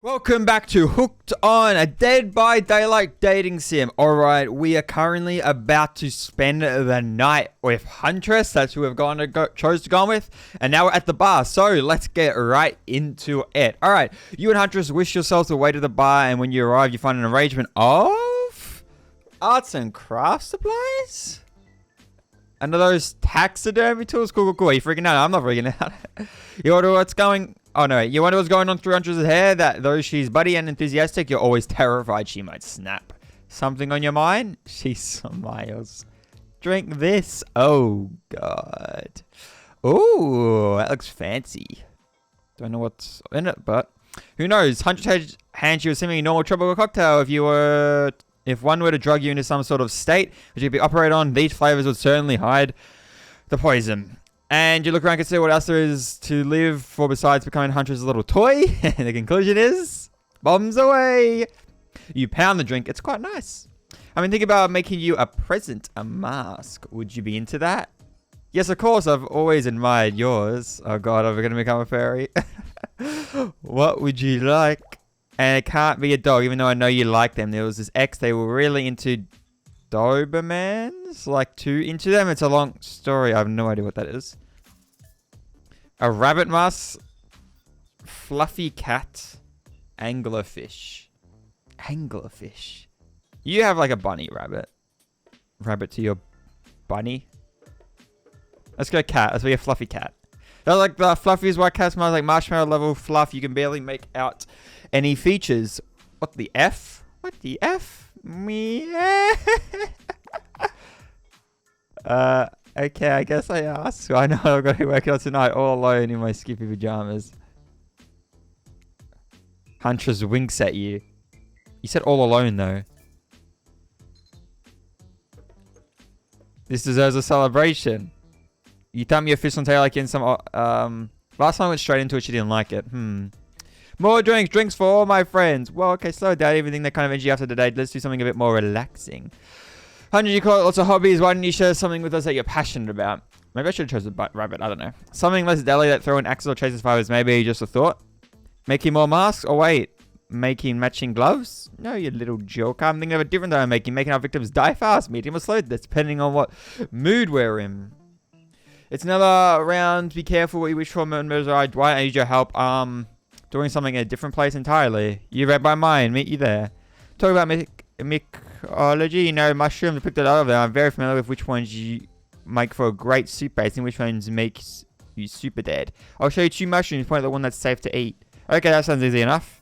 Welcome back to Hooked on, a Dead by Daylight dating sim. Alright, we are currently about to spend the night with Huntress. That's who we've chose to go with. And now we're at the bar, so let's get right into it. Alright, you and Huntress wish yourselves away to the bar, and when you arrive, you find an arrangement of arts and craft supplies? And are those taxidermy tools? Cool. Are you freaking out? I'm not freaking out. You wonder what's going... Oh, no. You wonder what's going on through Huntress's hair? That though she's buddy and enthusiastic, you're always terrified she might snap. Something on your mind? She smiles. Drink this. Oh, God. Ooh, that looks fancy. Don't know what's in it, but who knows? Huntress hands you a seemingly normal tropical cocktail. If one were to drug you into some sort of state which you could be operated on, these flavors would certainly hide the poison. And you look around and consider what else there is to live for besides becoming Huntress's little toy. And the conclusion is, bombs away. You pound the drink. It's quite nice. I mean, think about making you a present, a mask. Would you be into that? Yes, of course. I've always admired yours. Oh, God, are we going to become a fairy? What would you like? And it can't be a dog, even though I know you like them. There was this ex, they were really into Dobermans. Like, too into them. It's a long story. I have no idea what that is. A rabbit mask. Fluffy cat. Anglerfish. Anglerfish. You have like a bunny rabbit. Rabbit to your bunny. Let's go cat. Let's be a fluffy cat. They're like the fluffiest white cat smells like marshmallow level fluff. You can barely make out any features. What the F? What the F? Me. Okay, I guess I asked. I know I've got to be working on tonight all alone in my skimpy pajamas. Huntress winks at you. You said all alone though. This deserves a celebration. You tell me your fish on tail like in some last time I went straight into it, she didn't like it. More drinks for all my friends. Well, okay, slow down everything that kind of energy after the day. Let's do something a bit more relaxing. 100, you call it lots of hobbies. Why don't you share something with us that you're passionate about? Maybe I should have chosen a rabbit. I don't know. Something less deadly that throw in axes or chases fires. Maybe just a thought. Making more masks? Or wait, making matching gloves? No, you little joke. I'm thinking of a different that I'm making our victims die fast, medium or slow. That's depending on what mood we're in. It's another round. Be careful what you wish for. Members, I need your help. Doing something in a different place entirely. You read my mind. Meet you there. Talk about mycology. You know, mushrooms. I picked it out of there. I'm very familiar with which ones you make for a great soup base and which ones make you super dead. I'll show you 2 mushrooms. Point at the one that's safe to eat. Okay, that sounds easy enough.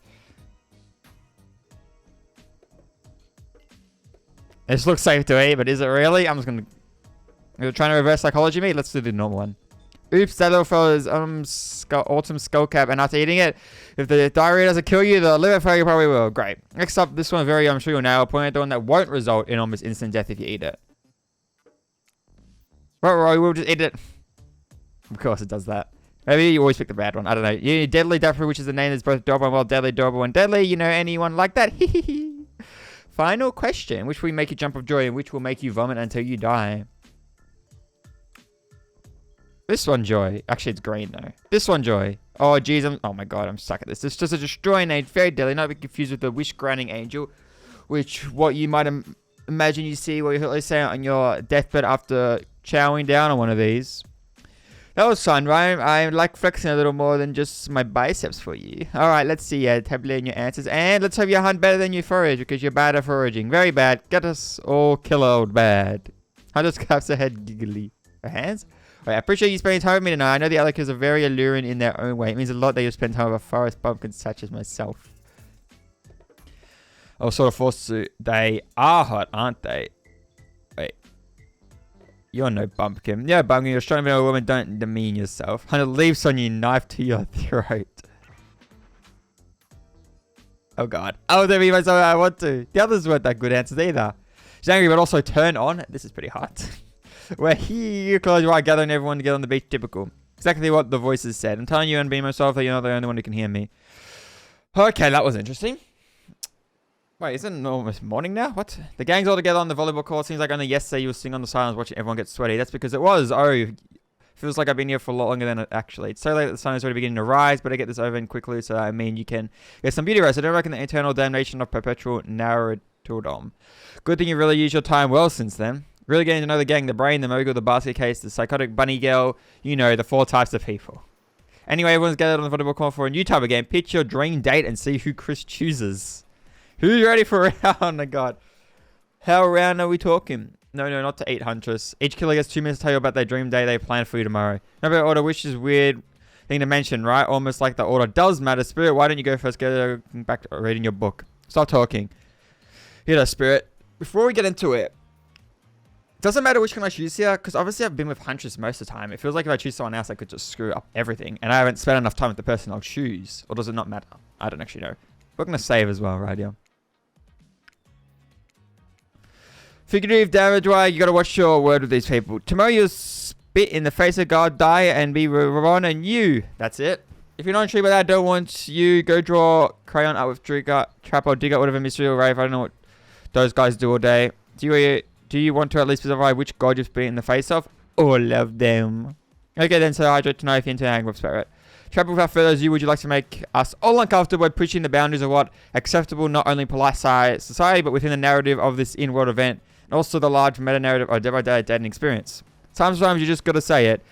This looks safe to eat, but is it really? I'm just gonna... You're trying to reverse psychology me? Let's do the normal one. Oops, that little fella's autumn skull cap, and after eating it, if the diarrhea doesn't kill you, the liver failure probably will. Great. Next up, this one I'm sure you'll now point at the one that won't result in almost instant death if you eat it. Right, we'll just eat it. Of course it does that. Maybe you always pick the bad one. I don't know. You Deadly Dapper, which is the name that's both adorable and well, deadly, adorable, and deadly. You know anyone like that? Final question. Which will make you jump of joy and which will make you vomit until you die? This one, Joy. Actually, it's green, though. This one, Joy. Oh, jeez. Oh, my God. I'm stuck at this. It's just a destroying angel. Very deadly. Not to be confused with the wish-granting angel. Which, what you might imagine you see what you say on your deathbed after chowing down on one of these. That was fun, right? I like flexing a little more than just my biceps for you. All right, let's see. Tabulate your answers. And let's hope you hunt better than you forage. Because you're bad at foraging. Very bad. Get us all killed bad. I just claps her head giggly. Her hands? Wait, I appreciate you spending time with me tonight. I know the other kids are very alluring in their own way. It means a lot that you spend time with a forest bumpkin such as myself. Oh, sort of forced to. They are hot, aren't they? Wait. You're no bumpkin. Yeah, bumpkin. You're strong to be a woman. Don't demean yourself. 100 leaves on you, knife to your throat. Oh, God. I would be myself I want to. The others weren't that good answers either. She's angry, but also turn on. This is pretty hot. We're here, close your eye, gathering everyone together on the beach, typical. Exactly what the voices said. I'm telling you and being myself that you're not the only one who can hear me. Okay, that was interesting. Wait, isn't it almost morning now? What? The gang's all together on the volleyball court. Seems like only yesterday you were sitting on the silence watching everyone get sweaty. That's because it was. Oh, Feels like I've been here for a lot longer than it actually. It's so late that the sun is already beginning to rise, but I get this over and quickly, so I mean you can get some beauty rest. I don't reckon the eternal damnation of perpetual narratordom. Good thing you really used your time well since then. Really getting to know the gang, the brain, the mogul, the basket case, the psychotic bunny girl, you know, the 4 types of people. Anyway, everyone's gathered on the volleyball court for a new type of game. Pitch your dream date and see who Chris chooses. Who's ready for a round? Oh my god. How round are we talking? No, not to eat Huntress. Each killer gets 2 minutes to tell you about their dream day they plan for you tomorrow. No better order, which is weird thing to mention, right? Almost like the order does matter. Spirit, why don't you go first? Go back to reading your book. Stop talking. Here, Spirit. Before we get into it, doesn't matter which one I choose here, because obviously I've been with Huntress most of the time. It feels like if I choose someone else, I could just screw up everything. And I haven't spent enough time with the person I'll choose. Or does it not matter? I don't actually know. We're going to save as well, right here. Figurative damage, why you gotta watch your word with these people. Tomorrow you'll spit in the face of God, die, and be reborn anew. That's it. If you're not intrigued by that, I don't want you. Go draw crayon art with trap or dig out whatever mystery or rave. I don't know what those guys do all day. Do you want to at least specify which god you spit in the face of? All of them. Okay then, so hydrate to know if you're into hang with Spirit. Trap, without further ado, would you like to make us all uncomfortable by pushing the boundaries of what acceptable not only polite society, but within the narrative of this in-world event? And also the large meta-narrative of day-by-day dating experience. Sometimes you just gotta say it.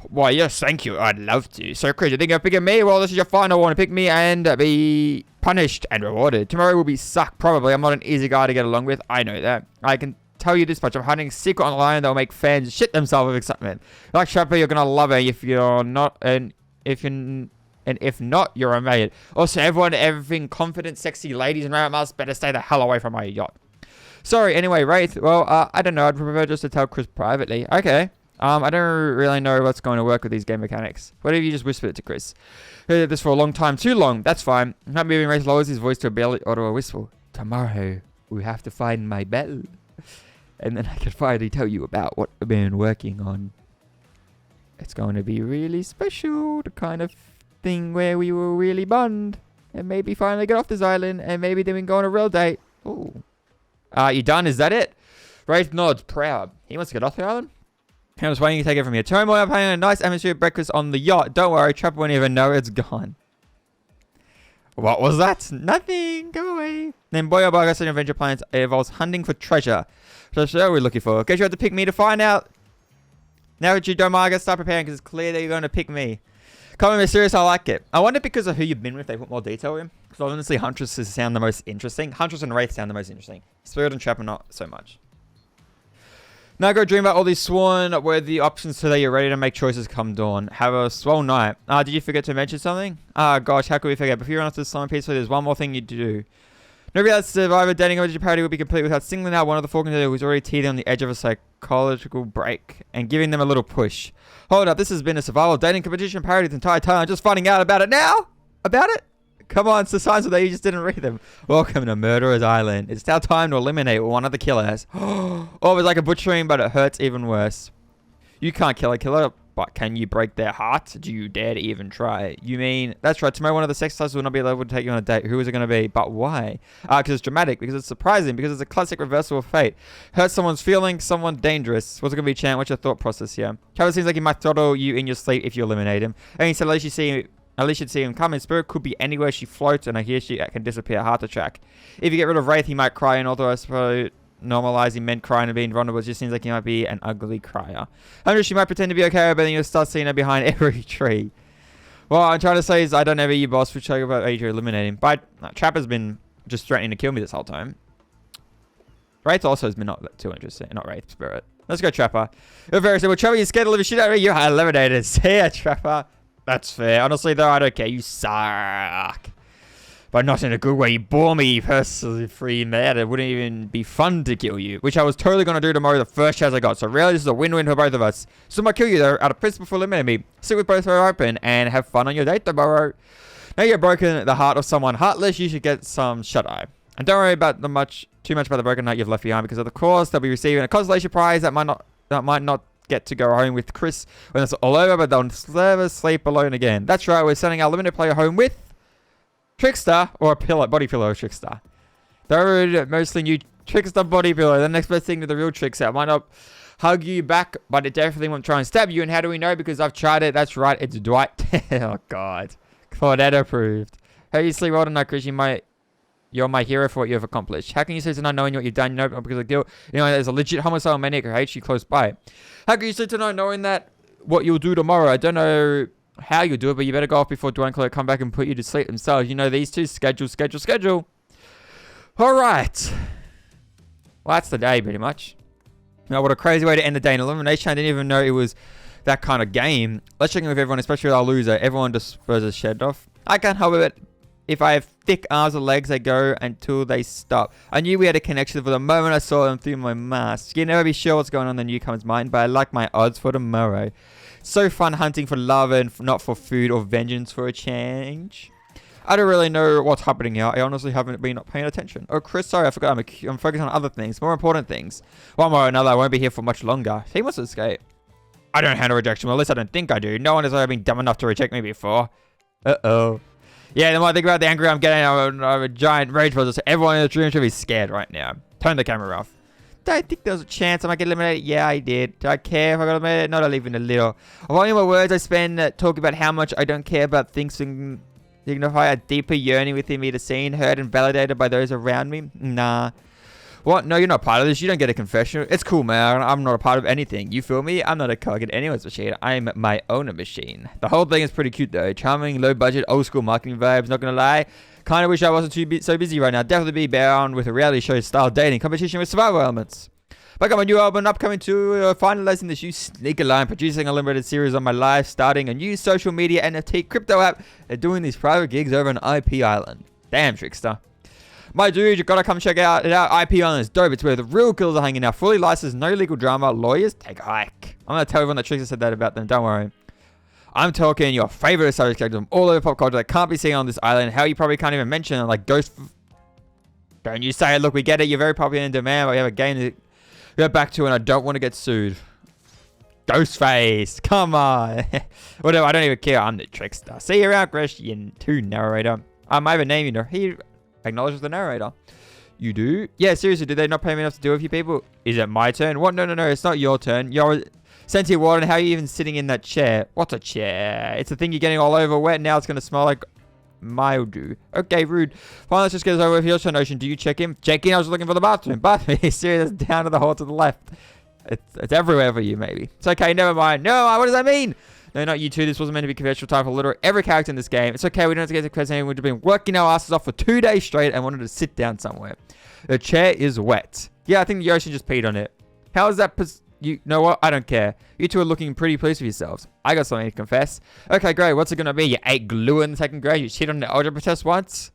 Why, yes, thank you. I'd love to. So, Chris, you think you're picking me? Well, this is your final one to pick me and be punished and rewarded. Tomorrow will be suck, probably. I'm not an easy guy to get along with. I know that. I can tell you this much. I'm hiding a secret online that will make fans shit themselves with excitement. Like Trapper, you're gonna love it if you're not, and if not, you're a mate. Also, everything confident, sexy ladies and rabbit better stay the hell away from my yacht. Sorry, anyway, Wraith. Well, I don't know. I'd prefer just to tell Chris privately. Okay. I don't really know what's going to work with these game mechanics. What if you just whispered it to Chris? Heard this for a long time. Too long. That's fine. Not moving. Wraith lowers his voice to a barely audible whisper. Tomorrow, we have to find my bell. And then I can finally tell you about what we've been working on. It's going to be really special. The kind of thing where we will really bond. And maybe finally get off this island. And maybe then we can go on a real date. Ooh. You done? Is that it? Wraith nods, proud. He wants to get off the island? I was waiting to take it from here. Tomorrow I'm having a nice atmosphere breakfast on the yacht. Don't worry, Trapper won't even know it's gone. What was that? Nothing. Go away. Then boy oh boy, I got some adventure plans. It involves hunting for treasure. So what are we looking for? Guess you have to pick me to find out. Now that you don't mind, I gotta start preparing because it's clear that you're going to pick me. Come on, serious, I like it. I wonder because of who you've been with, they put more detail in. Because honestly, Huntress sound the most interesting. Huntress and Wraith sound the most interesting. Spirit and Trapper not so much. Now go dream about all these sworn worthy options so that you're ready to make choices come dawn. Have a swell night. Did you forget to mention something? Gosh, how could we forget? Before you run off to the summon peacefully, there's one more thing you do. Nobody else survive a dating emoji parody would be complete without singling out one of the four contenders who's already teetering on the edge of a psychological break and giving them a little push. Hold up, this has been a survival dating competition parody the entire time. I'm just finding out about it now? About it? Come on, it's the signs of that you just didn't read them. Welcome to Murderous Island. It's our time to eliminate one of the killers. Oh, it's like a butchering, but it hurts even worse. You can't kill a killer, but can you break their heart? Do you dare to even try? You mean, that's right, tomorrow one of the sex stars will not be able to take you on a date. Who is it going to be? But why? Because it's dramatic, because it's surprising, because it's a classic reversal of fate. Hurt someone's feelings, someone dangerous. What's it going to be, Chan? What's your thought process here? Travis seems like he might throttle you in your sleep if you eliminate him. And he said, at least you'd see him come. His spirit could be anywhere she floats, and I hear she can disappear. Hard to track. If you get rid of Wraith, he might cry, and although I suppose normalizing men crying and being vulnerable, it just seems like he might be an ugly crier. Huntress, she might pretend to be okay, but then you'll start seeing her behind every tree. What I'm trying to say is I don't ever you boss for talking about age or eliminating. But Trapper's been just threatening to kill me this whole time. Wraith also has been not too interesting. Not Wraith, Spirit. Let's go, Trapper. You're very simple. Trapper, you're scared to live a shit out of me. You're eliminated. See ya, Trapper. That's fair. Honestly, though, I don't care. You suck. But not in a good way. You bore me personally free mad. It wouldn't even be fun to kill you. Which I was totally going to do tomorrow the first chance I got. So really, this is a win-win for both of us. So I might kill you, though, out of principle for eliminating me. Sit with both eyes open and have fun on your date tomorrow. Now you've broken the heart of someone heartless, you should get some shut-eye. And don't worry about too much about the broken heart you've left behind. Because of the course, they'll be receiving a consolation prize that might not get to go home with Chris when it's all over, but they'll never sleep alone again. That's right, we're sending our limited player home with Trickster or a body pillow Trickster. They're mostly new Trickster body pillow. The next best thing to the real Trickster. Might not hug you back, but it definitely won't try and stab you. And how do we know? Because I've tried it. That's right. It's Dwight. Oh, God. Claudette approved. How do you sleep well tonight, Chris? You're my hero for what you have accomplished. How can you sleep tonight knowing what you've done? No, because of guilt. There's a legit homicidal maniac who hates you close by. How can you sleep tonight knowing that what you'll do tomorrow? I don't know how you'll do it, but you better go off before Dwight and Claudette come back and put you to sleep themselves. These two schedule. All right. Well, that's the day, pretty much. What a crazy way to end the day in elimination. I didn't even know it was that kind of game. Let's check in with everyone, especially with our loser. Everyone disposes shed off. I can't help it. If I have thick arms or legs, they go until they stop. I knew we had a connection for the moment I saw them through my mask. You can never be sure what's going on in the newcomer's mind, but I like my odds for tomorrow. So fun hunting for love and not for food or vengeance for a change. I don't really know what's happening here. I honestly haven't been paying attention. Oh, Chris, sorry, I forgot. I'm focused on other things, more important things. One way or another, I won't be here for much longer. He wants to escape. I don't handle rejection well, at least I don't think I do. No one has ever been dumb enough to reject me before. Uh-oh. Yeah, the more I think about the anger I'm getting, I'm a giant rage for this. Everyone in the room should be scared right now. Turn the camera off. Did I think there was a chance I might get eliminated? Yeah, I did. Do I care if I got eliminated? Not even a little. Of all my words I spend talking about how much I don't care about things signify a deeper yearning within me to seen, heard, and validated by those around me? Nah. What? No, you're not part of this. You don't get a confession. It's cool, man. I'm not a part of anything. You feel me? I'm not a cog in anyone's machine. I'm my own machine. The whole thing is pretty cute, though. Charming, low budget, old school marketing vibes. Not gonna lie. Kind of wish I wasn't so busy right now. Definitely be bound with a reality show style dating competition with survival elements. But I got my new album upcoming to finalizing this new sneaker line, producing a limited series on my life, starting a new social media NFT crypto app, and doing these private gigs over on IP Island. Damn, trickster. My dude, you gotta come check it out. IP Island is dope. It's where the real killers are hanging out. Fully licensed, no legal drama. Lawyers, take a hike. I'm gonna tell everyone that Trickster said that about them. Don't worry. I'm talking your favorite subject characters from all over pop culture that can't be seen on this island. Hell, you probably can't even mention them, like Ghost. Don't you say it. Look, we get it. You're very popular in demand, but we have a game to go back to, and I don't want to get sued. Ghostface, come on. Whatever, I don't even care. I'm the Trickster. See you around, Christian 2 narrator. I have a name, He acknowledges the narrator. You do? Yeah, seriously, did they not pay me enough to do with you people? Is it my turn? What? No, it's not your turn. You're sentient warden. How are you even sitting in that chair? What's a chair? It's the thing you're getting all over wet. Now it's going to smell like mildew. Okay, rude. Fine, let's just get this over with. Your turn, Ocean. Do you check in? Check in? I was looking for the bathroom. Bathroom? Serious? Down to the hall to the left. It's everywhere for you, maybe. It's okay, never mind. No, what does that mean? No, not you two. This wasn't meant to be conventional time for literally every character in this game. It's okay. We don't have to get to question. We've been working our asses off for 2 days straight and wanted to sit down somewhere. The chair is wet. Yeah, I think the ocean just peed on it. How is that? You know what? I don't care. You two are looking pretty pleased with yourselves. I got something to confess. Okay, great. What's it going to be? You ate glue in the second grade. You cheated on the algebra test once.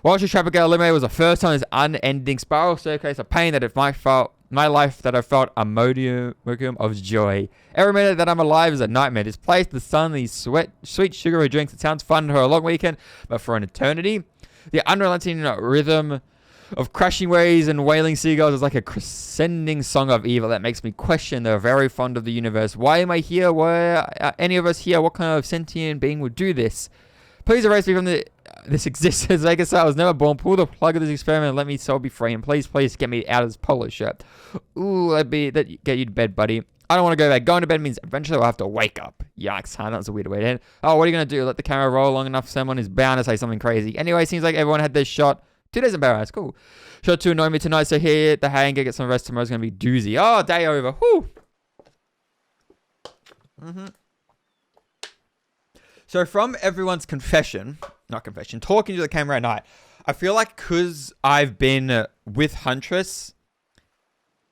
Watching Trapper get eliminated was the first time this unending spiral staircase of pain that it might felt. My life that I felt a modicum of joy. Every minute that I'm alive is a nightmare. This place, the sun, these sweet sugary drinks. It sounds fun for a long weekend, but for an eternity, the unrelenting rhythm of crashing waves and wailing seagulls is like a crescending song of evil that makes me question the very fond of the universe. Why am I here? Why are any of us here? What kind of sentient being would do this? Please erase me from this existence. Make it so I was never born. Pull the plug of this experiment and let me soul be free. And please get me out of this polo shirt. Ooh, that get you to bed, buddy. I don't want to go back. Going to bed means eventually I'll have to wake up. Yikes, huh? That's a weird way to end. Oh, what are you going to do? Let the camera roll long enough? Someone is bound to say something crazy. Anyway, seems like everyone had their shot. 2 days in paradise. Cool. Shot to annoy me tonight, so here at the hang, get some rest. Tomorrow's going to be doozy. Oh, day over. Whew. So from everyone's talking to the camera at night, I feel like because I've been with Huntress,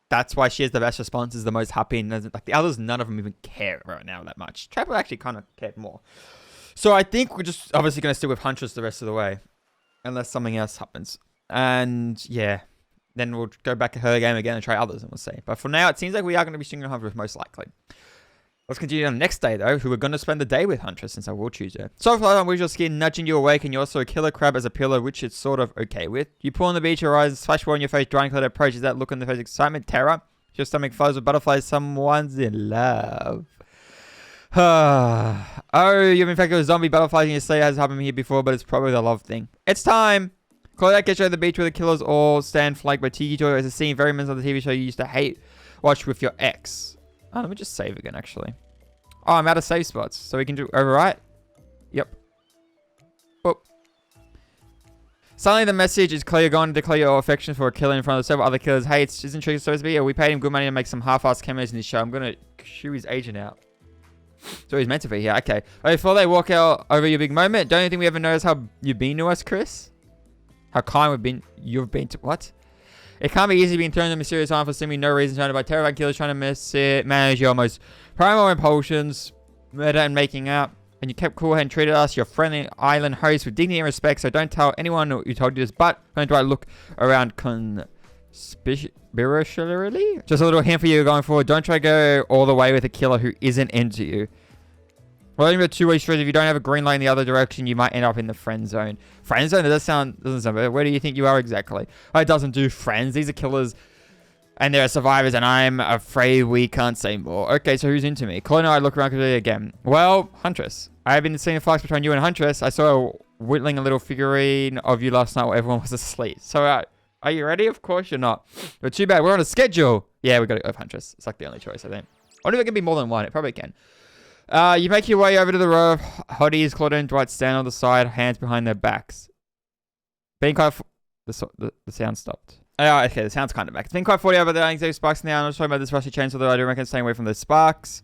that's why she has the best responses, the most happy, and like the others, none of them even care right now that much. Trapper actually kind of cared more. So I think we're just obviously going to stick with Huntress the rest of the way, unless something else happens. And yeah, then we'll go back to her game again and try others, and we'll see. But for now, it seems like we are going to be singing Huntress most likely. Let's continue on the next day, though, who we're going to spend the day with Huntress, since I will choose her. So far, I'm visual skin nudging you awake, and you're also a killer crab as a pillow, which it's sort of okay with. You pull on the beach, your eyes splash on your face, drying cloud approaches that look on the face, excitement, terror. Your stomach flows with butterflies, someone's in love. Oh, you've infected with zombie butterflies, and you say it has happened here before, but it's probably the love thing. It's time! Claudette gets you to the beach where the killers all stand flanked by Tiki Joy as a scene very much of the TV show you used to hate. watch with your ex. Oh, let me just save again, actually. Oh, I'm out of save spots. So we can do overwrite. Yep. Boop. Suddenly the message is clear. You're going to declare your affection for a killer in front of several other killers. Hey, isn't Trigger supposed to be? We paid him good money to make some half-assed cameos in this show. I'm going to shoo his agent out. So he's meant to be here. Okay. Before they walk out over your big moment, don't you think we ever notice how you've been to us, Chris? How kind you've been to... What? It can't be easy being thrown into mysterious harm for seemingly no reason, surrounded by terrified killers trying to manage your most primal impulsions, murder and making out. And you kept cool and treated us, your friendly island host, with dignity and respect. So don't tell anyone who told you this. But don't try to look around conspiracially. Just a little hint for you going forward. Don't try to go all the way with a killer who isn't into you. Well, only a two-way street. If you don't have a green light in the other direction, you might end up in the friend zone. Friend zone? That doesn't sound bad. Where do you think you are exactly? It doesn't do friends. These are killers. And there are survivors, and I'm afraid we can't say more. Okay, so who's into me? Chloe and I look around again. Well, Huntress. I have been seeing a flash between you and Huntress. I saw whittling a little figurine of you last night while everyone was asleep. So, are you ready? Of course you're not. But too bad. We're on a schedule. Yeah, we got to go with Huntress. It's like the only choice, I think. I wonder if it can be more than one. It probably can. You make your way over to the row of hotties. Claudia and Dwight stand on the side, hands behind their backs. Being quite... The sound stopped. Oh, okay, the sound's kind of back. It's been quite 40 over the anxiety sparks now. I'm not talking about this rusty chainsaw, though I do reckon staying away from the sparks.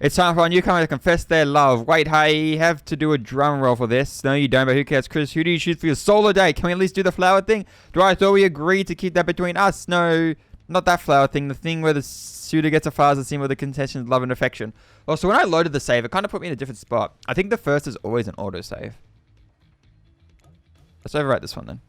It's time for a newcomer to confess their love. Wait, hey, you have to do a drum roll for this. No, you don't, but who cares? Chris, who do you choose for your solo date? Can we at least do the flower thing? I thought we agreed to keep that between us. No, not that flower thing. The thing where the shooter gets a fire and scene with the contestant's love and affection. Also, when I loaded the save, it kind of put me in a different spot. I think the first is always an autosave. Let's overwrite this one then.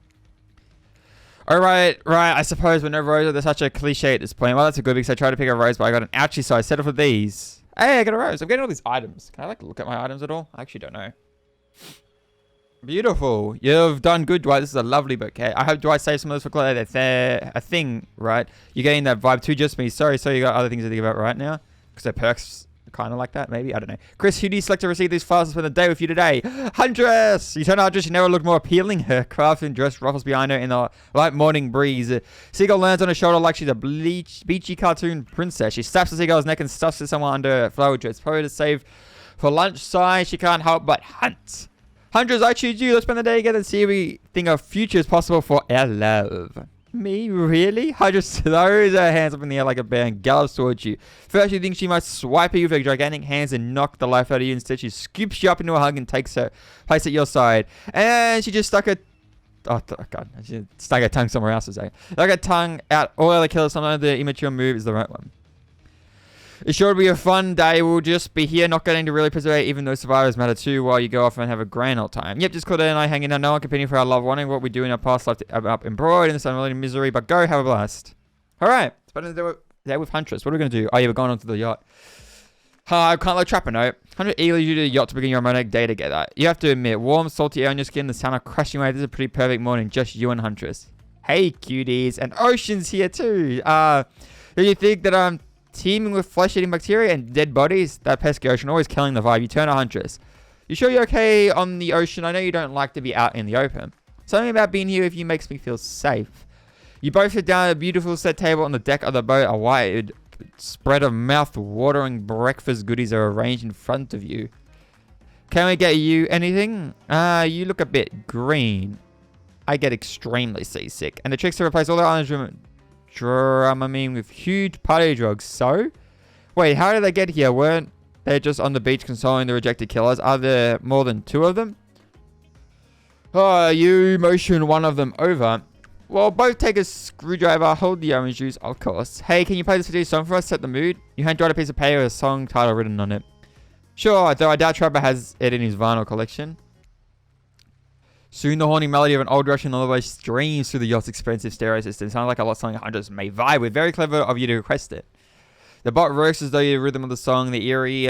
Alright, right, I suppose with no rose, there's such a cliche at this point. Well, that's a good because I tried to pick a rose, but I got an ouchie, so I settled for these. Hey, I got a rose. I'm getting all these items. Can I look at my items at all? I actually don't know. Beautiful. You've done good, Dwight. This is a lovely bouquet. I hope Dwight saves some of this for Claire. That's a thing, right? You're getting that vibe too, just me. Sorry, so you got other things to think about right now? Because their perks kind of like that, maybe? I don't know. Chris, who do you select to receive these files and spend the day with you today? Huntress! You turn out Huntress, she never looked more appealing. Her craftsman dress ruffles behind her in the light morning breeze. Seagull lands on her shoulder like she's a beachy cartoon princess. She snaps the seagull's neck and stuffs it somewhere under her flower dress. Probably to save for lunch. Sigh, she can't help but hunt. Huntress, I choose you. Let's spend the day together and see if we think a future is possible for our love. Me? Really? Huntress throws her hands up in the air like a bear and gallops towards you. First, you think she might swipe at you with her gigantic hands and knock the life out of you. Instead, she scoops you up into a hug and takes her place at your side. And she just stuck her... Oh, God. She stuck her tongue somewhere else, to say. Like her tongue out all other killers. Sometimes the immature move is the right one. It's sure to be a fun day. We'll just be here, not getting to really participate, even though survivors matter too, while you go off and have a grand old time. Yep, just Claudia and I hanging out, no one competing for our love, wanting what we do in our past life up embroidered in this unrelenting misery, but go have a blast. Alright, spending the day with Huntress. What are we going to do? Oh yeah, we're going onto the yacht. I can't let Trapper know. Huntress eagerly you to the yacht to begin your romantic day together. You have to admit, warm, salty air on your skin, the sound of crashing waves. This is a pretty perfect morning, just you and Huntress. Hey cuties, and Ocean's here too. Do you think that I'm teeming with flesh-eating bacteria and dead bodies? That pesky ocean always killing the vibe. You turn to Huntress. You sure you're okay on the ocean? I know you don't like to be out in the open. Something about being here with you makes me feel safe. You both sit down at a beautiful set table on the deck of the boat. A wide spread of mouth-watering breakfast goodies are arranged in front of you. Can we get you anything? You look a bit green. I get extremely seasick. And the tricks to replace all the island's Dramamine with huge party drugs. So? Wait, how did they get here? Weren't they just on the beach consoling the rejected killers? Are there more than two of them? Oh, you motion one of them over. Well, both take a screwdriver, hold the orange juice, of course. Hey, can you play this video song for us? Set the mood. You hand Dwight a piece of paper with a song title written on it. Sure, though I doubt Trapper has it in his vinyl collection. Soon the haunting melody of an old Russian lullaby streams through the yacht's expensive stereo system. It sounds like a lot something Huntress may vibe with. Very clever of you to request it. The bot works as though the rhythm of the song, the eerie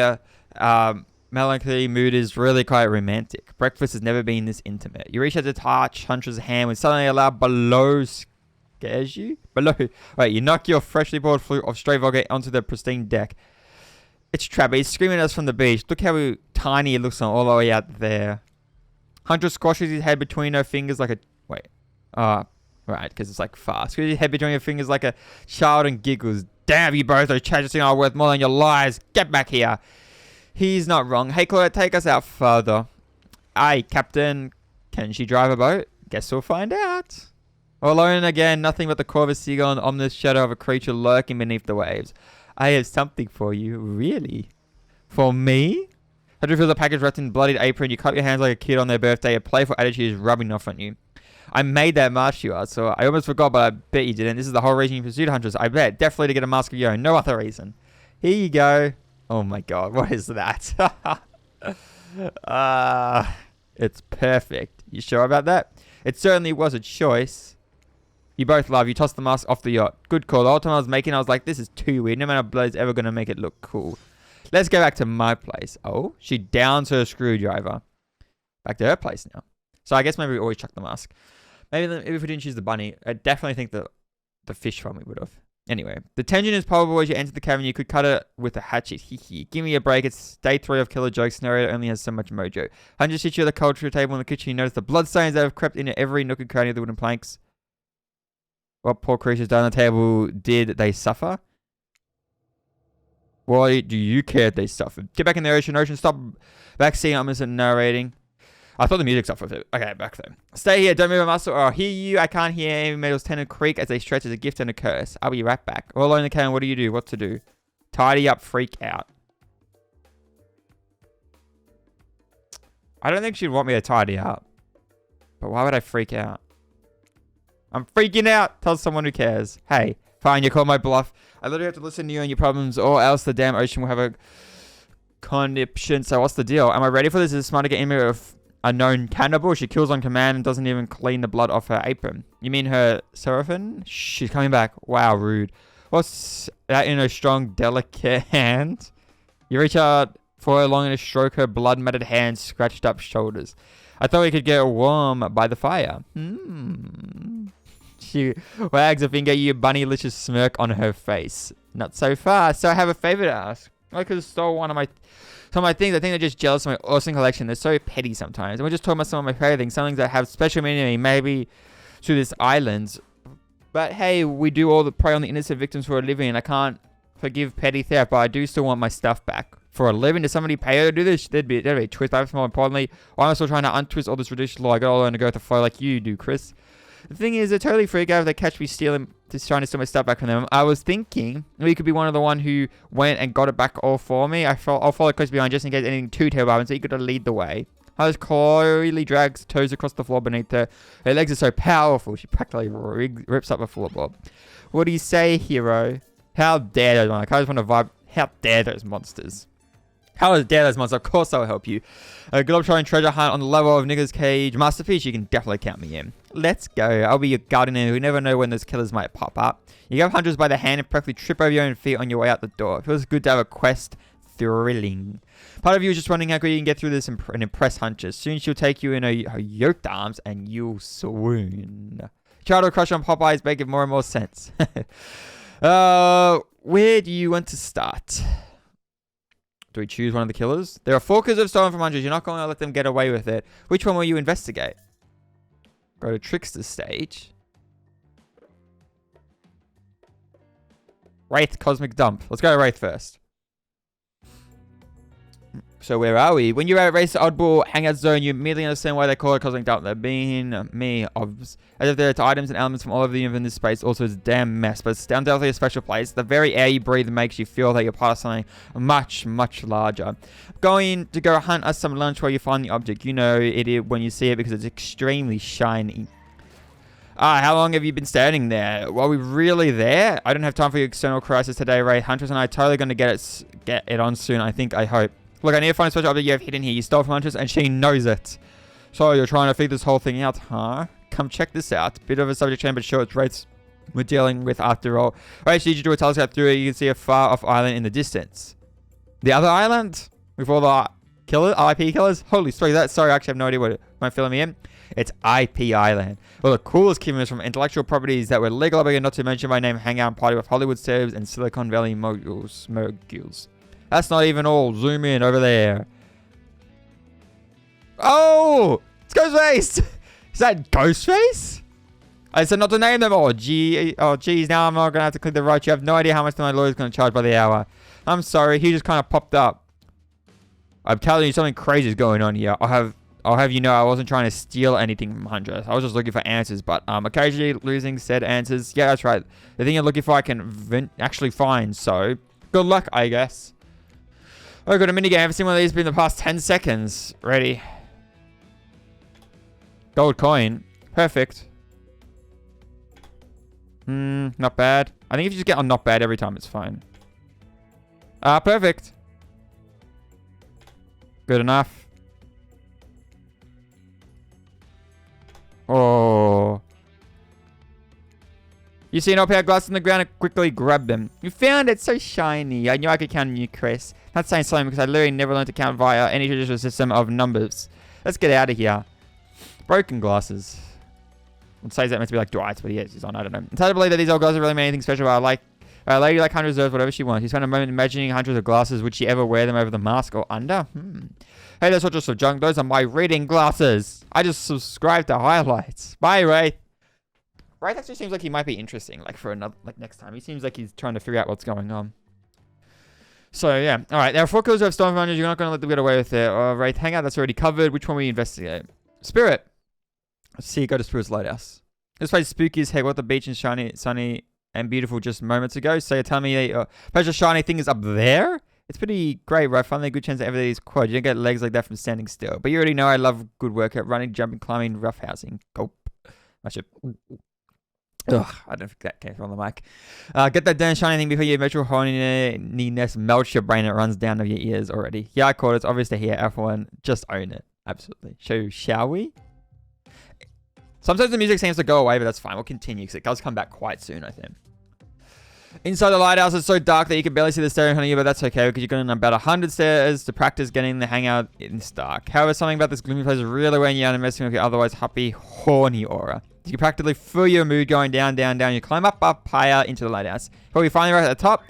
melancholy mood is really quite romantic. Breakfast has never been this intimate. You reach out to touch Huntress' hand when suddenly a loud below scares you? Below. Wait, you knock your freshly poured flute of stray vodka onto the pristine deck. It's Trapper. He's screaming at us from the beach. Look how tiny it looks all the way out there. Huntress squashes his head between her fingers like a... Wait. Right, because it's like fast. Squashes his head between her fingers like a child and giggles. damn you both. Those charges are worth more than your lives. Get back here. He's not wrong. Hey, Claudia, take us out further. Aye, Captain. Can she drive a boat? Guess we'll find out. Alone again, nothing but the core of a seagull and the ominous shadow of a creature lurking beneath the waves. I have something for you. Really? For me? Hunter feels a package wrapped in bloodied apron. You clap your hands like a kid on their birthday. A playful attitude is rubbing off on you. I made that mask you asked, so I almost forgot, but I bet you didn't. This is the whole reason you pursued Huntress. I bet. Definitely to get a mask of your own. No other reason. Here you go. Oh my god, what is that? It's perfect. You sure about that? It certainly was a choice. You both love. You tossed the mask off the yacht. Good call. The whole time I was making it, I was like, this is too weird. No matter blood's ever going to make it look cool. Let's go back to my place. Oh, she downs her screwdriver. Back to her place now. So I guess maybe we always chuck the mask. Maybe if we didn't choose the bunny, I definitely think the fish family would have. Anyway, the tension is palpable as you enter the cavern. You could cut it with a hatchet. Give me a break. It's day 3 of Killer Jokes. Scenario only has so much mojo. Huntress sits you at the culture table in the kitchen. You notice the bloodstains that have crept into every nook and cranny of the wooden planks. What poor creatures down the table did they suffer? Why do you care if they suffered? Get back in the ocean. Stop backseating. I'm narrating. I thought the music stopped with it. Okay, back then. Stay here. Don't move a muscle or I'll hear you. I can't hear any metals tend to creak as they stretch as a gift and a curse. I'll be right back. All alone in the cabin. What do you do? What to do? Tidy up. Freak out. I don't think she'd want me to tidy up. But why would I freak out? I'm freaking out. Tell someone who cares. Hey, fine. You call my bluff. I literally have to listen to you and your problems or else the damn ocean will have a conniption. So what's the deal? Am I ready for this? Is it smart to get in with a known cannibal? She kills on command and doesn't even clean the blood off her apron. You mean her Seraphim? She's coming back. Wow, rude. What's that in her strong, delicate hand? You reach out for her long and stroke her blood-matted hands, scratched up shoulders. I thought we could get warm by the fire. She wags a finger, you bunnylicious smirk on her face. Not so fast. So I have a favor to ask. I could have stole some of my things. I think they're just jealous of my awesome collection. They're so petty sometimes. And we're just talking about some of my favorite things. Some things that have special meaning to me. Maybe to this island. But hey, we do all the prey on the innocent victims for a living. And I can't forgive petty theft. But I do still want my stuff back. For a living? Does somebody pay her to do this? There'd be a twist. But more importantly, why am I still trying to untwist all this ridiculous law? I got all alone to go with the flow like you do, Chris. The thing is, they totally freak out if they catch me trying to steal my stuff back from them. I was thinking we could be one of the one who went and got it back all for me. I'll follow close behind just in case anything too terrible happens. So you got to lead the way. Hers coyly drags toes across the floor beneath her. Her legs are so powerful, she practically rips up a floorboard. What do you say, hero? How dare those monsters? I just want to vibe. How dare those monsters? How dare those monsters? Of course I'll help you. A good trying treasure hunt on the level of Nigger's Cage masterpiece. You can definitely count me in. Let's go. I'll be your guardian. We never know when those killers might pop up. You grab Huntress by the hand and practically trip over your own feet on your way out the door. It feels good to have a quest. Thrilling. Part of you is just wondering how quickly you can get through this and impress Huntress. Soon she'll take you in her yoked arms and you'll swoon. Try to crush on Popeye's make it more and more sense. Where do you want to start? Do we choose one of the killers? There are 4 killers who have stolen from Huntress. You're not going to let them get away with it. Which one will you investigate? Go to Trickster stage. Wraith Cosmic Dump. Let's go to Wraith first. So where are we? When you're at Wraith's Oddball Hangout Zone, you immediately understand why they call it Cosmic Dump. They're being as if there are items and elements from all over the universe in this space. Also, it's a damn mess, but it's undoubtedly a special place. The very air you breathe makes you feel that you're part of something much, much larger. Going to go hunt us some lunch where you find the object. You know it when you see it because it's extremely shiny. How long have you been standing there? Are we really there? I don't have time for your external crisis today, Ray. Huntress and I are totally going to get it on soon. I hope. Look, I need to find a special object you have hidden here. You stole from Huntress and she knows it. So you're trying to figure this whole thing out, huh? Come check this out. Bit of a subject change, but sure, it's Wraiths we're dealing with after all. Alright, so you do a telescope through it. You can see a far off island in the distance. The other island? With all the IP killers? Holy story. Sorry, I actually have no idea what am I filling me in? It's IP Island. Well, the coolest kingdom is from intellectual properties that were legal, but not to mention by name, hang out and party with Hollywood celebs and Silicon Valley moguls. That's not even all. Zoom in over there. Oh! It's Ghostface! Is that Ghostface? I said not to name them all. Oh, geez, now I'm not going to have to click the right. You have no idea how much my lawyer's going to charge by the hour. I'm sorry. He just kind of popped up. I'm telling you, something crazy is going on here. I'll have you know I wasn't trying to steal anything from Huntress. I was just looking for answers, but occasionally losing said answers. Yeah, that's right. The thing you're looking for I can actually find, so good luck, I guess. Oh, got a minigame. I haven't seen one of these in the past 10 seconds. Ready. Gold coin. Perfect. Not bad. I think if you just get on not bad every time, it's fine. Perfect. Good enough. Oh. You see an old pair of glasses on the ground and quickly grab them. You found it, so shiny. I knew I could count on you, Chris. Not saying something because I literally never learned to count via any traditional system of numbers. Let's get out of here. Broken glasses. It says that meant to be like Dwight's, but he's on. I don't know. It's hard to believe that these old glasses really mean anything special. But I like a lady like Huntress deserves whatever she wants. You spent a moment imagining hundreds of glasses. Would she ever wear them over the mask or under? Hey, that's not just some junk. Those are my reading glasses. I just subscribed to highlights. Bye, Ray. Ray actually seems like he might be interesting. Like for another, like next time, he seems like he's trying to figure out what's going on. So yeah, all right. There are 4 killers who have stolen from Huntress. You're not going to let them get away with it. Ray, hang out. That's already covered. Which one will we investigate? Spirit. Let's see. Go to Spirit's Lighthouse. This place is spooky as heck. What the beach and shiny, sunny, and beautiful just moments ago. So you're telling me the special shiny thing is up there? It's pretty great, right? Finally, a good chance to ever these quad. You don't get legs like that from standing still. But you already know I love good workout, running, jumping, climbing, roughhousing. Gulp. I should. Ugh, I don't think that came from the mic. Get that damn shiny thing before your eventual horniness melts your brain. It runs down to your ears already. Yeah, I caught it. It's obvious to hear. F1, just own it. Absolutely. So, shall we? Sometimes the music seems to go away, but that's fine. We'll continue because it does come back quite soon, I think. Inside the lighthouse, it's so dark that you can barely see the stair in front of you, but that's okay because you're going about 100 stairs to practice getting the hangout in this dark. However, something about this gloomy place is really weighing you out and messing with your otherwise happy, horny aura. You can practically feel your mood going down, down, down. You climb up higher into the lighthouse. Probably finally right at the top.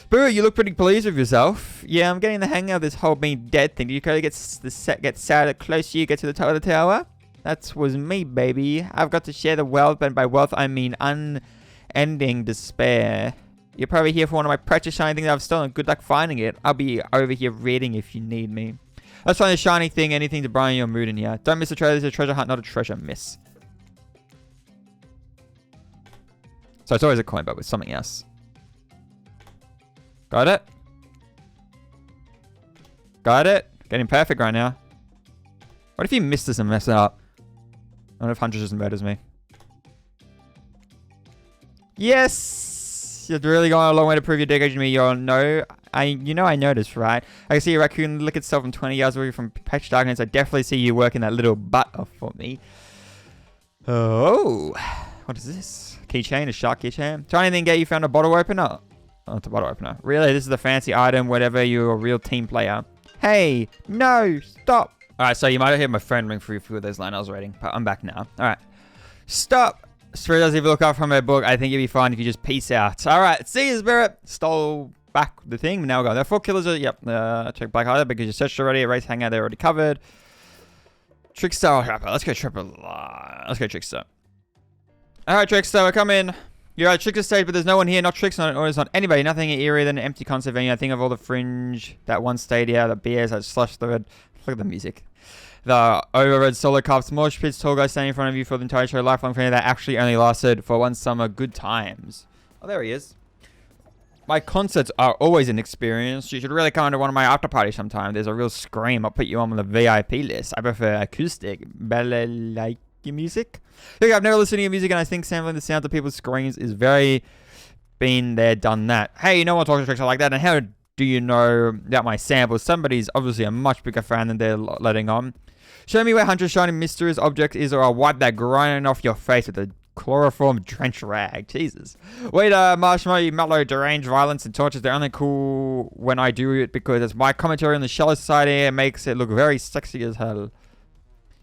Boo, you look pretty pleased with yourself. Yeah, I'm getting the hang of this whole being dead thing. Do you kind of get sad the closer you get to the top of the tower? That was me, baby. I've got to share the wealth, and by wealth I mean unending despair. You're probably here for one of my precious shiny things I've stolen. Good luck finding it. I'll be over here reading if you need me. Let's find a shiny thing, anything to brighten your mood in here. Don't miss a treasure. This is a treasure hunt, not a treasure miss. So it's always a coin, but with something else. Got it? Got it? Getting perfect right now. What if you miss this and mess it up? I don't know if Huntress just murders me. Yes! You're really going a long way to prove your dedication to me. You know I noticed, right? I can see a raccoon lick itself from 20 yards away from pitch darkness. I definitely see you working that little butt off for me. Oh, what is this? Keychain, a shark keychain. Tiny thing get you found a bottle opener. Oh, it's a bottle opener. Really? This is the fancy item, whatever you're a real team player. Hey, no, stop. All right, so you might have heard my phone ring for a few of those lines I was reading, but I'm back now. All right, stop. Spirit doesn't even look up from my book. I think you'll be fine if you just peace out. All right, see you, Spirit. Stole back the thing. Now we're going. There are 4 killers. Yep. Check Black Hider because you searched already. Race hangout, they're already covered. Trickster or Trapper. Let's go Trapper. Let's go Trickster. All right, Trickster, we're coming. You're at Trickster stage, but there's no one here. Not Tricks, not orders, not anybody. Nothing eerier than an empty concert venue. I think of all the fringe, that one stadia, the beers, that slush, the red. Look at the music. The overred solo cups, mosh pits, tall guy standing in front of you for the entire show, lifelong friend that actually only lasted for one summer. Good times. Oh, there he is. My concerts are always an experience. You should really come to one of my after parties sometime. There's a real scream. I'll put you on the VIP list. I prefer acoustic, balalaika music. Look, I've never listened to your music, and I think sampling the sound of people's screams is very been there, done that. Hey, no one talks to tricks like that, and how do you know that my samples? Somebody's obviously a much bigger fan than they're letting on. Show me where Huntress' shiny mysterious object is, or I'll wipe that grinding off your face with a chloroform drenched rag. Jesus. Wait, marshmallow, mellow, deranged violence and tortures. They're only cool when I do it because it's my commentary on the shallow society. It makes it look very sexy as hell.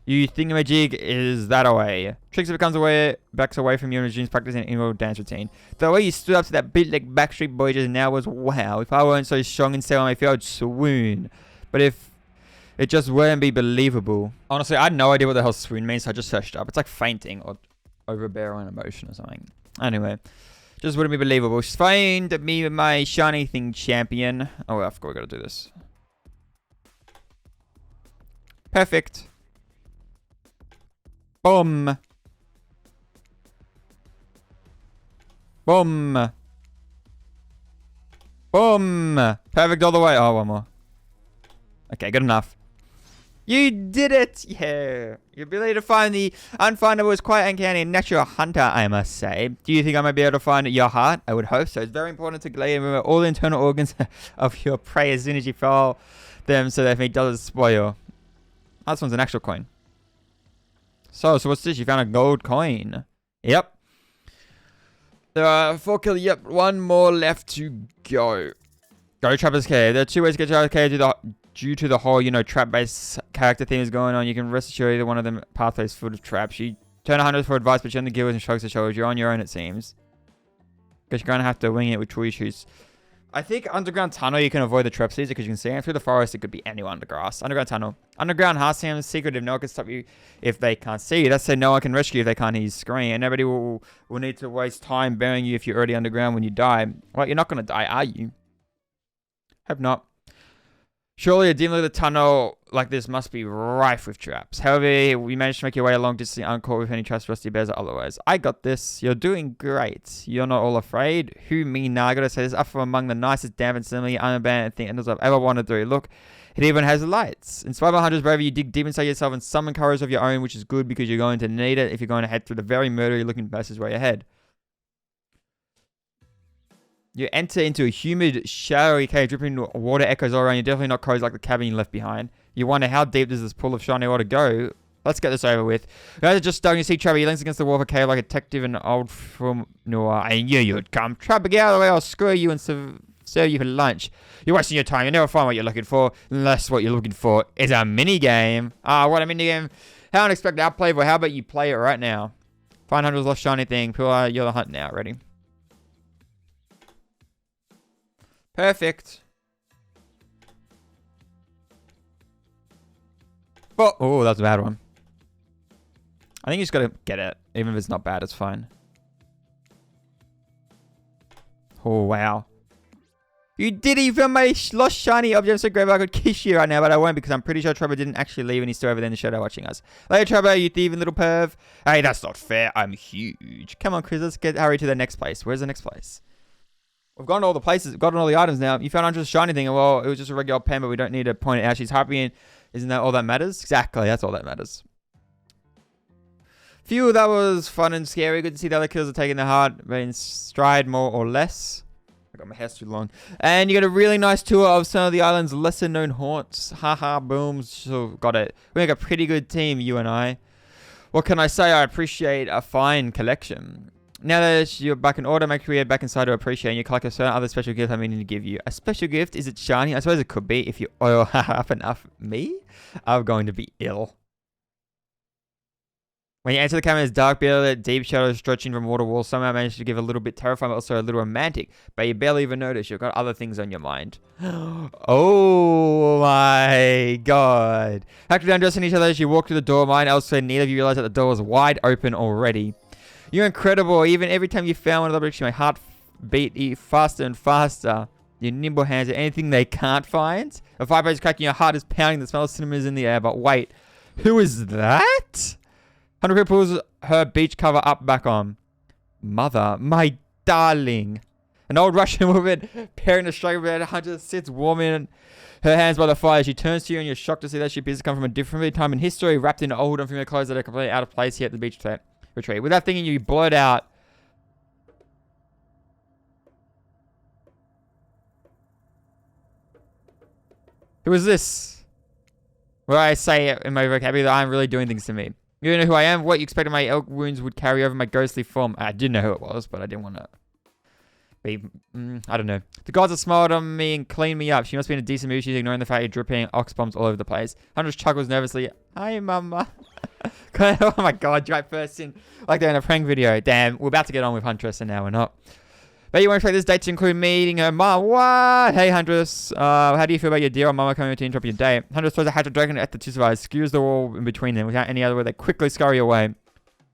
You thingamajig is that away. Trixie backs away from you and resumes practicing an inward dance routine. The way you stood up to that beat like Backstreet Boys just now was wow. If I weren't so strong and stay on my feet, I'd swoon. But if it just wouldn't be believable. Honestly, I had no idea what the hell swoon means, so I just searched up. It's like fainting or overbearing emotion or something. Anyway, just wouldn't be believable. Find me my shiny thing champion. Oh, I forgot we gotta do this. Perfect. Boom. Boom. Boom. Perfect all the way. Oh, one more. Okay, good enough. You did it! Yeah. Your ability to find the unfindable is quite uncanny and natural hunter, I must say. Do you think I might be able to find your heart? I would hope so. It's very important to glean all the internal organs of your prey as soon as you follow them so that if it doesn't spoil. Oh, this one's an actual coin. So what's this? You found a gold coin. Yep. There are 4 kills. Yep, one more left to go. Go Trapper's Cave. There are 2 ways to get to Trapper's Cave due to the whole, trap-based character theme is going on. You can rest assured either one of them pathways full of traps. You turn 100 for advice, but you're on the guild and shrugs the shoulders. You're on your own, it seems. Because you're going to have to wing it with tool you choose. I think underground tunnel, you can avoid the trap seeds because you can see it. Through the forest, it could be anywhere under grass. Underground tunnel. Underground heart seems secretive. No one can stop you if they can't see you. That's say no one can rescue you if they can't hear you scream. And nobody will need to waste time burying you if you're already underground when you die. Well, you're not going to die, are you? Hope not. Surely a dim lit tunnel like this must be rife with traps. However, we managed to make your way a long distance uncaught with any traps, rusty bears or otherwise. I got this. You're doing great. You're not all afraid. Who, me? Nah, I gotta say this up from among the nicest, damp and similarly unabandoned things I've ever wanted to do. Look, it even has lights. Inspired by Huntress bravery, you dig deep inside yourself and summon courage of your own, which is good because you're going to need it if you're going to head through the very murdery looking passageway ahead. You enter into a humid, shadowy cave, dripping water echoes all around. You're definitely not cozy like the cabin you left behind. You wonder how deep does this pool of shiny water go? Let's get this over with. You guys are just starting to see Trapper. He leans against the wall of a cave like a detective in an old film noir. I knew you'd come. Trapper, get out of the way. I'll screw you and serve you for lunch. You're wasting your time. You'll never find what you're looking for unless what you're looking for is a mini game. Ah, what a mini game. How unexpected. Outplayable. How about you play it right now? Find Huntress lost shiny thing. You're the hunt now. Ready? Perfect. Oh, that's a bad one. I think you just gotta get it. Even if it's not bad, it's fine. Oh, wow. You did even my lost shiny object. I'm so grateful I could kiss you right now, but I won't because I'm pretty sure Trevor didn't actually leave and he's still over there in the shadow watching us. Later, Trevor, you thieving little perv. Hey, that's not fair. I'm huge. Come on, Chris, let's get Harry to the next place. Where's the next place? We've gone to all the places, we've gotten all the items now. You found Huntress shiny thing, and well, it was just a regular pen, but we don't need to point it out. She's happy, and isn't that all that matters? Exactly, that's all that matters. Phew, that was fun and scary. Good to see the other kills are taking their heart in stride more or less. I got my hair too long. And you got a really nice tour of some of the island's lesser known haunts. Haha, boom, so got it. We make a pretty good team, you and I. What can I say? I appreciate a fine collection. Now that you're back in order, make sure you're back inside to appreciate and you collect a certain other special gift I'm meaning to give you. A special gift? Is it shiny? I suppose it could be if you oil up enough. Me? I'm going to be ill. When you enter the cabin, it's dark, below deep shadows stretching from water walls. Somehow managed to give a little bit terrifying, but also a little romantic. But you barely even notice. You've got other things on your mind. Oh my god. After undressing each other as you walk through the door, mine elsewhere, neither of you realize that the door was wide open already. You're incredible. Even every time you found one of the objects, my heart beat faster and faster. Your nimble hands are anything they can't find. A fireplace is cracking, your heart is pounding, the smell of cinnamon is in the air. But wait, who is that? Hunter pulls her beach cover up back on. Mother, my darling. An old Russian woman pairing a struggle bed. Hunter sits warming her hands by the fire. She turns to you and you're shocked to see that she appears to come from a different time in history, wrapped in old unfamiliar clothes that are completely out of place here at the beach retreat. With that thinking, you blurt out, who is this? Where I say in my vocabulary that I'm really doing things to me. You don't know who I am? What you expected my elk wounds would carry over my ghostly form? I did know who it was, but I didn't want to be, I don't know. The gods have smiled on me and cleaned me up. She must be in a decent mood. She's ignoring the fact you're dripping ox bombs all over the place. Huntress chuckles nervously. Hi, mama. Oh my god, right person. Like they're in a prank video. Damn, we're about to get on with Huntress and now we're not. But you won't expect this date to include meeting her mom. What? Hey, Huntress. How do you feel about your dear old mama coming to interrupt your day? Huntress throws a hatchet directly at the two survivors, skewers the wall in between them. Without any other word, they quickly scurry away.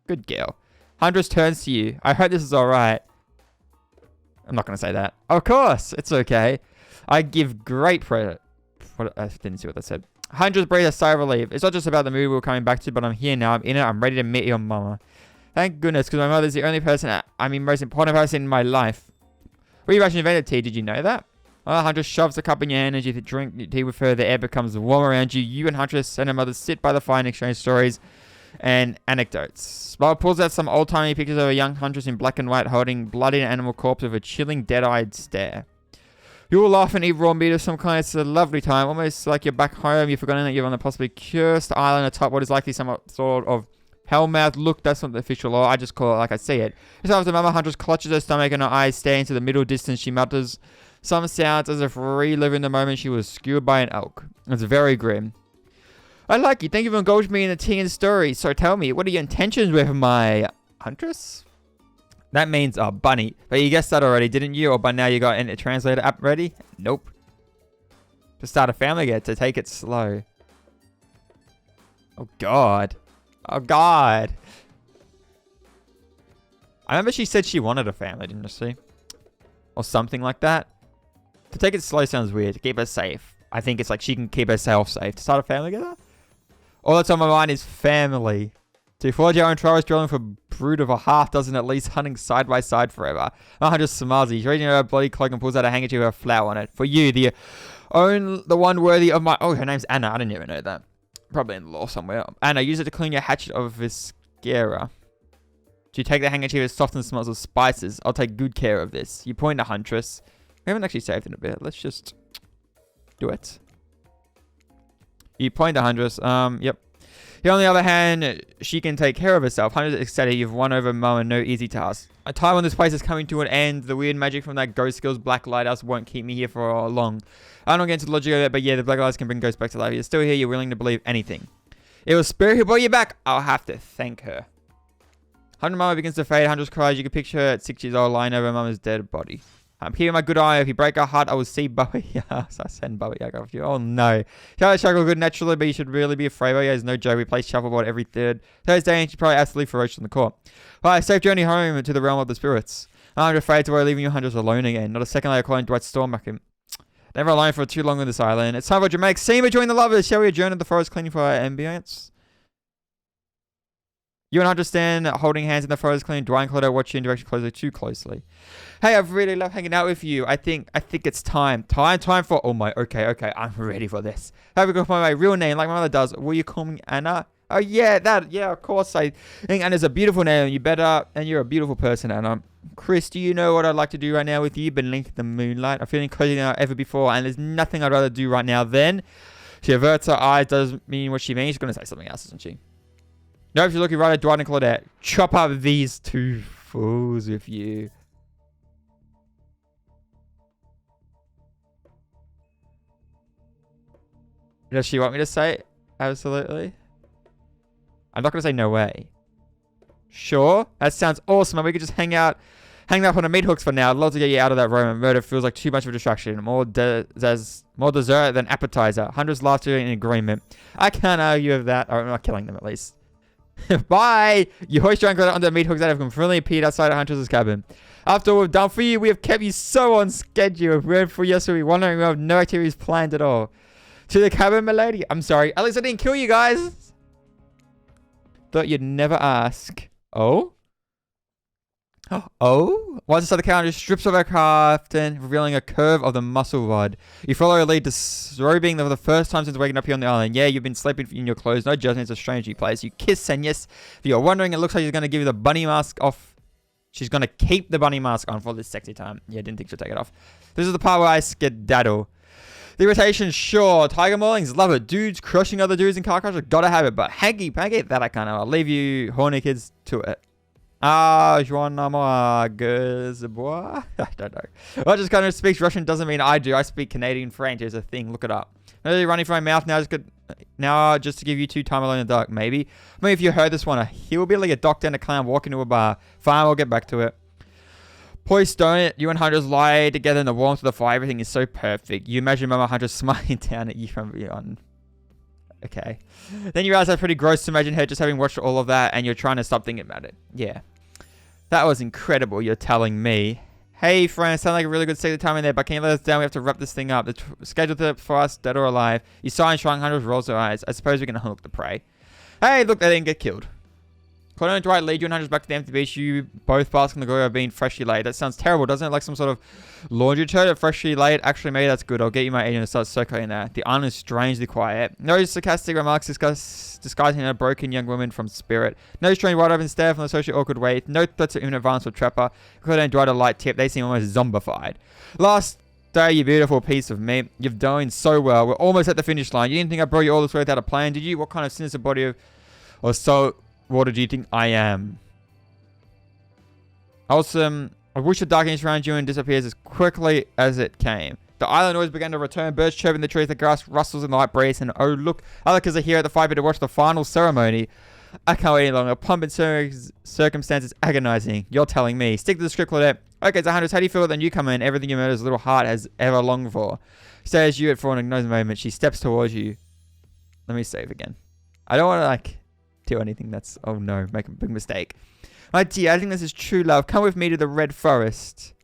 Good girl. Huntress turns to you. I hope this is alright. I'm not going to say that. Of course. It's okay. I give great credit. I didn't see what that said. Huntress breathes a sigh of relief. It's not just about the movie we were coming back to, but I'm here now. I'm in it. I'm ready to meet your mama. Thank goodness, because my mother's the only person, most important person in my life. Re-ration invented tea. Did you know that? Huntress shoves a cup in your hand as you drink tea with her. The air becomes warm around you. You and Huntress and her mother sit by the fire and exchange stories and anecdotes. Smile pulls out some old-timey pictures of a young Huntress in black and white holding bloody animal corpse with a chilling, dead-eyed stare. You all laugh and eat raw meat of some kind. It's a lovely time, almost like you're back home. You've forgotten that you're on a possibly cursed island atop what is likely some sort of hellmouth. Look, that's not the official law. I just call it like I see it. It's after Mama Huntress clutches her stomach and her eyes stare into the middle distance. She mutters some sounds as if reliving the moment she was skewered by an elk. It's very grim. I like you. Thank you for indulging me in the tea and story. So tell me, what are your intentions with my Huntress? That means a bunny. But you guessed that already, didn't you? Or by now you got a translator app ready? Nope. To start a family again, to take it slow. Oh, God. Oh, God. I remember she said she wanted a family, didn't she? Or something like that. To take it slow sounds weird. To keep her safe. I think it's like she can keep herself safe. To start a family together? All that's on my mind is family. To forge our own trials, drilling for a brood of a half dozen at least, hunting side by side forever. Just smiles. She's reading her bloody cloak and pulls out a handkerchief with a flower on it. For you, the one worthy of my... Oh, her name's Anna. I didn't even know that. Probably in the law somewhere. Anna, use it to clean your hatchet of viscera. Do you take the handkerchief? It softens smells of spices. I'll take good care of this. You point to Huntress. We haven't actually saved it a bit. Let's just do it. You point to Huntress. Yep. Here, on the other hand, she can take care of herself. Huntress is ecstatic. You've won over Mama. No easy task. A time when this place is coming to an end. The weird magic from that ghost skills black lighthouse won't keep me here for long. I don't get into the logic of it, but yeah, the black lighthouse can bring ghosts back to life. You're still here. You're willing to believe anything. It was Spirit who brought you back. I'll have to thank her. Mama begins to fade. Huntress cries. You can picture her at 6 years old lying over Mama's dead body. I'm here with my good eye. If you break her heart, I will see Bowie. Yes, I send Bowie off you. Oh no. Charlie struggle good naturally, but you should really be afraid of her. There's no joke. We play shuffleboard every Thursday, and she's probably absolutely ferocious on the court. Alright, safe journey home to the realm of the spirits. I'm afraid to worry leaving you Huntress alone again. Not a second later calling Dwight Stormback. Never alone for too long on this island. It's time for a dramatic scene between the lovers. Shall we adjourn to the forest cleaning for our ambience? You and Huntress stand holding hands in the forest cleaning. Dwight and Claudia watch you in direction closer too closely. Hey, I've really loved hanging out with you. I think it's time. Time for... Oh my, okay. I'm ready for this. Have a go for my real name like my mother does. Will you call me Anna? Oh yeah, of course. I think Anna's a beautiful name. And you're a beautiful person, Anna. Chris, do you know what I'd like to do right now with you? Beneath the moonlight. I'm feeling closer than ever before, and there's nothing I'd rather do right now than... She averts her eyes, doesn't mean what she means. She's going to say something else, isn't she? No, if you're looking right at Dwight and Claudette, chop up these two fools with you. Does she want me to say it? Absolutely. I'm not going to say no way. Sure. That sounds awesome. And we could just hang up on the meat hooks for now. I'd love to get you out of that room. Murder feels like too much of a distraction. More dessert than appetizer. Huntress laughs in agreement. I can't argue with that. I'm not killing them at least. Bye! You hoist your uncle onto the meat hooks that have completely appeared outside of Huntress's cabin. After all we've done for you, we have kept you so on schedule. If we went for yesterday, wondering we have no activities planned at all. To the cabin, milady. I'm sorry. At least I didn't kill you guys. Thought you'd never ask. Oh? Oh? Once inside the calendar, strips of her kaftan, revealing a curve of the muscle rod. You follow her lead, disrobing for the first time since waking up here on the island. Yeah, you've been sleeping in your clothes. No judgment, it's a strange new place. You kiss, and yes, if you're wondering, it looks like she's going to give you the bunny mask off. She's going to keep the bunny mask on for this sexy time. Yeah, didn't think she'd take it off. This is the part where I skedaddle. The irritation, sure. Tiger maulings, love it. Dudes crushing other dudes in car crashes, gotta have it. But hanky-panky, that I can't know. I'll leave you horny kids to it. Joan Bois? I don't know. I just kind of speaks Russian doesn't mean I do. I speak Canadian French. There's a thing. Look it up. Really running from my mouth now just to give you two time alone in the dark, maybe. I mean, if you heard this one, a hillbilly, a doctor, and a clown walk into a bar. Fine, we'll get back to it. Poised stone, you and Huntress lie together in the warmth of the fire. Everything is so perfect. You imagine Mama Huntress smiling down at you from beyond. Okay. Then you realize that's pretty gross to imagine her just having watched all of that and you're trying to stop thinking about it. Yeah. That was incredible, you're telling me. Hey, friend, sound like a really good secret time in there, but can you let us down? We have to wrap this thing up. The scheduled for us, dead or alive. You saw and shrunk Huntress rolls her eyes. I suppose we can hook the prey. Hey, look, they didn't get killed. Connor and Dwight lead you and Huntress back to the empty beach. You both bask in the glory of being freshly laid. That sounds terrible, doesn't it? Like some sort of laundry detergent, freshly laid. Actually, maybe that's good. I'll get you my agent and start circulating that. The island is strangely quiet. No sarcastic remarks disguising a broken young woman from spirit. No strange wide open stare from the socially awkward way. No threats of imminent advance or trapper. Connor and Dwight a light tip. They seem almost zombified. Last day, you beautiful piece of meat. You've done so well. We're almost at the finish line. You didn't think I brought you all this way without a plan, did you? What kind of sinister body of or so water do you think I am? Awesome. I wish the darkness around you and disappears as quickly as it came. The island noise began to return. Birds chirp in the trees. The grass rustles in the light breeze. And oh, look. Others are here at the fire pit to watch the final ceremony. I can't wait any longer. Pomp and circumstances agonizing. You're telling me. Stick to the script, Claudette. Okay, so Huntress, how do you feel that you come in? Everything your murder's little heart has ever longed for. Stares you at for an acknowledged moment. She steps towards you. Let me save again. I don't want to, like, do anything that's, oh no, make a big mistake. My dear, I think this is true love. Come with me to the Red Forest.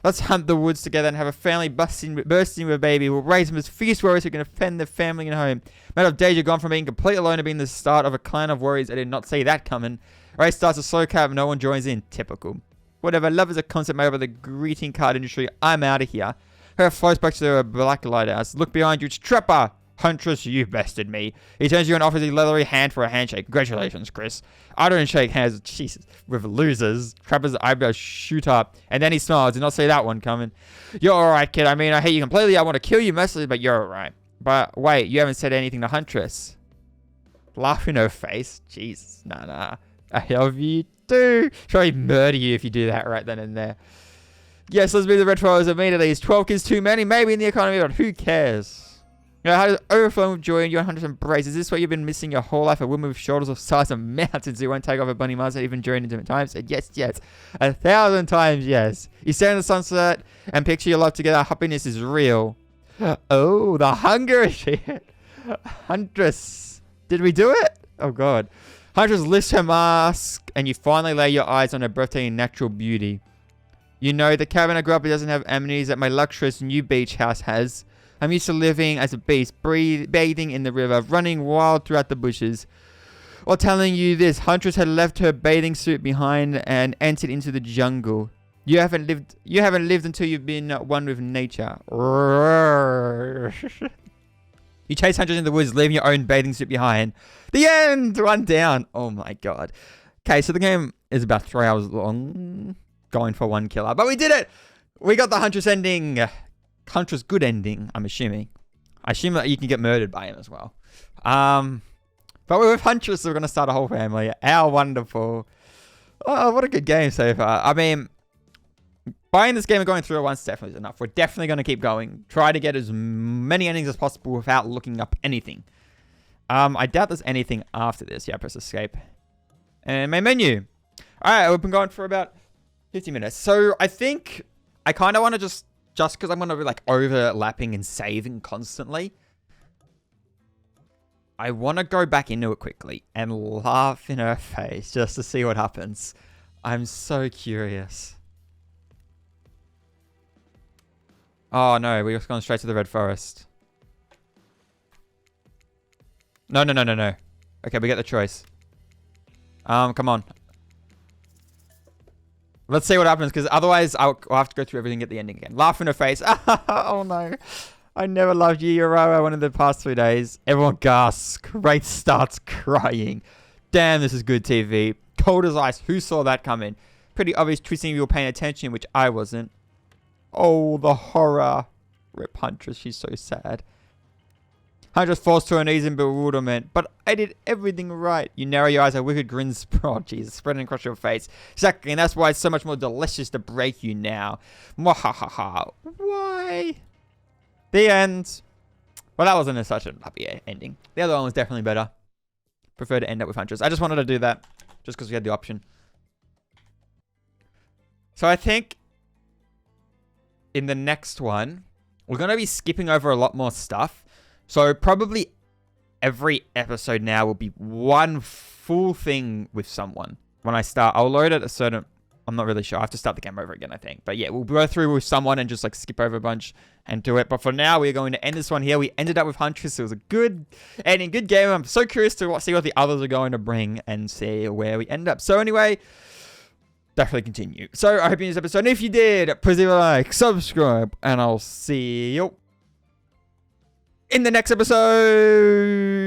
Let's hunt the woods together and have a family bursting with a baby. We'll raise them as fierce warriors who can defend their family and home. Matter of days, you're gone from being complete alone to being the start of a clan of warriors. I did not see that coming. Race starts a slow cap, no one joins in. Typical. Whatever, love is a concept made by the greeting card industry. I'm out of here. Her floats back to the black lighthouse. Look behind you, it's Trapper. Huntress, you bested me. He turns to you and offers his leathery hand for a handshake. Congratulations, Chris. I don't shake hands, Jesus, with losers. Trapper's eyebrows shoot up, and then he smiles. Did not see that one coming. You're alright, kid. I mean, I hate you completely. I want to kill you mercilessly, but you're alright. But wait, you haven't said anything to Huntress. Laugh in her face. Jesus, nah. I love you too. She'll probably murder you if you do that right then and there. Yes, let's be the Red Forest immediately. Is 12 kids too many? Maybe in the economy, but who cares? You know, how does overflow with joy and you and Huntress embrace? Is this what you've been missing your whole life? A woman with shoulders of size of mountains who won't take off her bunny mask even during intimate times? Said yes. 1,000 times yes. You stand in the sunset and picture your life together. Happiness is real. Oh, the hunger shit. Huntress. Did we do it? Oh, God. Huntress lifts her mask and you finally lay your eyes on her breathtaking natural beauty. You know, the cabin I grew up in doesn't have amenities that my luxurious new beach house has. I'm used to living as a beast, bathing in the river, running wild throughout the bushes. While telling you this, Huntress had left her bathing suit behind and entered into the jungle. You haven't lived until you've been one with nature. You chase Huntress in the woods, leaving your own bathing suit behind. The end! One down. Oh my God. Okay, so the game is about 3 hours long, going for one killer. But we did it! We got the Huntress ending. Huntress good ending, I'm assuming. I assume that you can get murdered by him as well. But with Huntress, we're going to start a whole family. How wonderful. Oh, what a good game so far. I mean, buying this game and going through it once definitely is enough. We're definitely going to keep going. Try to get as many endings as possible without looking up anything. I doubt there's anything after this. Yeah, press escape. And main menu. Alright, we've been going for about 50 minutes. So I think I kind of want to just because I'm going to be like overlapping and saving constantly, I want to go back into it quickly and laugh in her face just to see what happens. I'm so curious. Oh no, we're just going straight to the Red Forest. No. Okay, we get the choice. Come on. Let's see what happens, because otherwise I'll have to go through everything and get the ending again. Laugh in her face. Oh no. I never loved you. You're right. One of the past 3 days. Everyone gasps. Wraith starts crying. Damn, this is good TV. Cold as ice. Who saw that coming? Pretty obvious twisting if you were paying attention, which I wasn't. Oh, the horror. Rip Huntress. She's so sad. Huntress falls to her knees in bewilderment. But I did everything right. You narrow your eyes, a wicked grin Jesus, spreading across your face. Exactly, and that's why it's so much more delicious to break you now. Mwahaha. Why? The end. Well, that wasn't such a happy ending. The other one was definitely better. Prefer to end up with Huntress. I just wanted to do that. Just because we had the option. So I think in the next one, we're going to be skipping over a lot more stuff. So probably every episode now will be one full thing with someone. When I start, I'll load at a certain I'm not really sure. I have to start the game over again, I think. But yeah, we'll go through with someone and just like skip over a bunch and do it. But for now, we're going to end this one here. We ended up with Huntress. It was a good ending, good game. I'm so curious to see what the others are going to bring and see where we end up. So anyway, definitely continue. So I hope you enjoyed this episode. And if you did, please leave a like, subscribe, and I'll see you in the next episode.